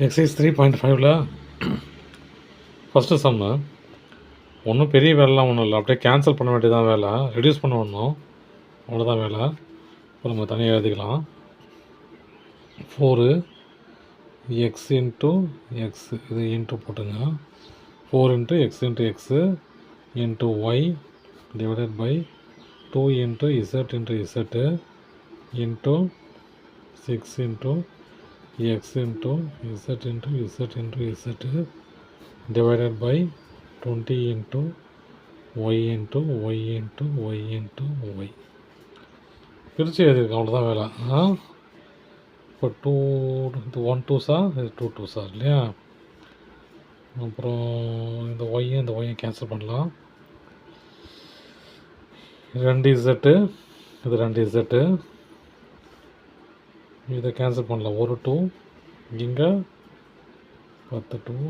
Exercise 3.5ல் first சம்மு ஒன்றும் பெரிய வேலைலாம் ஒன்றும் இல்லை, அப்படியே கேன்சல் பண்ண வேண்டியதான் வேலை, ரெடியூஸ் பண்ண ஒன்றும் அவ்வளோதான் வேலை. இப்போ நம்ம தனியாக எழுதிக்கலாம். 4 எக்ஸ் இன்ட்டு எக்ஸ், இது இன்ட்டு போட்டுங்க. 4 into x into y divided by 2 into z into z into 6 into x into z into z into z divided by 20 into y into y into y into y. பிரித்து எழுதியிருக்கேன், அவ்வளோதான் வேலை. இப்போ 2 1 2 sir, இது 2 2 sir இல்லையா. அப்புறம் இந்த ஒய்யும் இந்த ஒய்யும் கேன்சல் பண்ணலாம். 2 இசட்டு, இது 2 இசட்டு, இதை கேன்சல் பண்ணலாம். ஒரு 2 இங்கே 10 2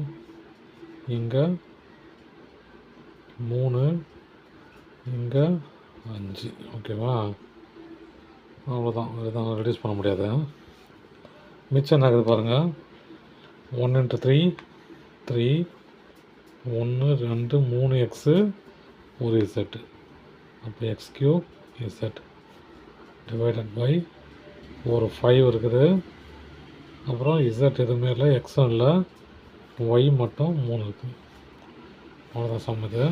இங்கே 3 இங்கே 5. ஓகேவா? அவ்வளோதான், இதுதான் ரெடியூஸ் பண்ண முடியாது. மிச்சம் என்ன ஆகுது பாருங்கள். 1 into 3 3 1 2 3 எக்ஸு ஒரு இசட்டு, அப்போ x cube z divided by ஒரு 5 இருக்குது. அப்புறம் இசட் எதுவுமே இல்லை, எக்ஸும் இல்லை, ஒய் மட்டும் 3 இருக்குது. அவ்வளோதான் சம் இது.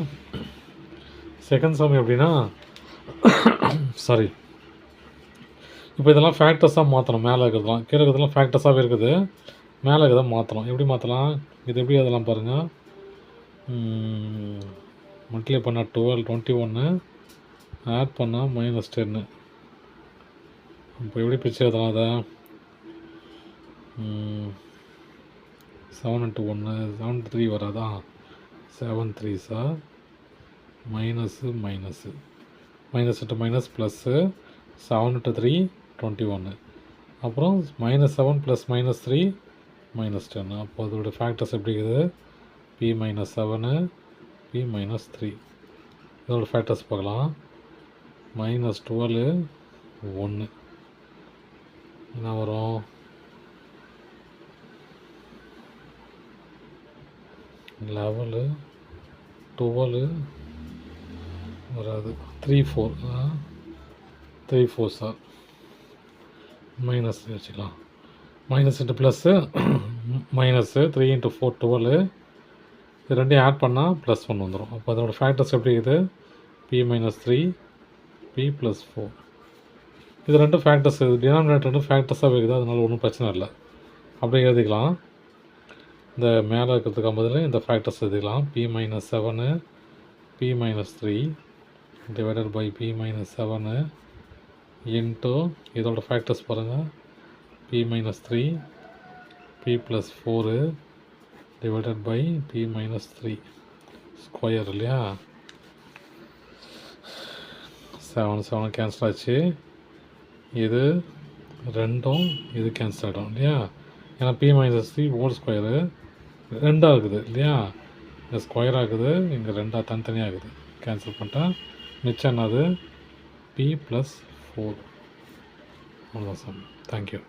செகண்ட் சம் எப்படின்னா, சாரி, இப்போ இதெல்லாம் ஃபேக்டர்ஸாக மாற்றணும். மேலே இருக்கிறதுலாம் கீழே இருக்கிறதுலாம் ஃபேக்டர்ஸாகவே இருக்குது, மேலே இருக்கிறத மாற்றணும். எப்படி மாற்றலாம், இது எப்படி அதெல்லாம் பாருங்கள். மல்டிப்ளை பண்ணால் 12 21 ஆட் பண்ணால் -10. இப்போ எப்படி பிரித்து எழுதலாம் அதை? 7 into 1 7 3 வராதா? 7 3 sir minus minus minus into minus plus 7 into 3 21, அப்புறம் -7 ப்ளஸ் -3 -10. அப்போ அதோட ஃபேக்டர்ஸ் எப்படி இருக்குது? p -7 p -3. இதோட ஃபேக்டர்ஸ் பார்க்கலாம். -12 1 என்ன வரும்? 11 12 வராது, 3 4 3 4 சார் மைனஸ் வச்சுக்கலாம். Minus into plus minus 3 into 4 12, இது ரெண்டையும் ஆட் பண்ணால் +1 வந்துடும். அப்போ அதோடய ஃபேக்டர்ஸ் எப்படி இருக்குது? p -3 p + 4. இது ரெண்டும் ஃபேக்டர்ஸ், இது டினாமினேட்டர் ரெண்டும் ஃபேக்டர்ஸாக இருக்குது, அதனால ஒன்றும் பிரச்சனை இல்லை. அப்படியே எழுதிக்கலாம். இந்த மேலே இருக்கிறதுக்கு பதில் இந்த ஃபேக்டர்ஸ் எழுதிக்கலாம். p -7 p -3 divided by p -7 into இதோட ஃபேக்டர்ஸ் பாருங்கள். p -3 p + 4 divided by p -3 square இல்லையா. 7 7 கேன்சல் ஆச்சு. இது ரெண்டும் இது கேன்சல் ஆகிடும் இல்லையா. ஏன்னா p -3 ஹோல் ஸ்கொயரு 2 ஆகுது இல்லையா. இங்கே ஸ்கொயர் ஆகுது, இங்கே 2 தனித்தனியாக ஆகுது. கேன்சல் பண்ணிட்டேன். மிச்சம் என்னது? p + 4. அவ்வளோதான் சார். தேங்க்யூ.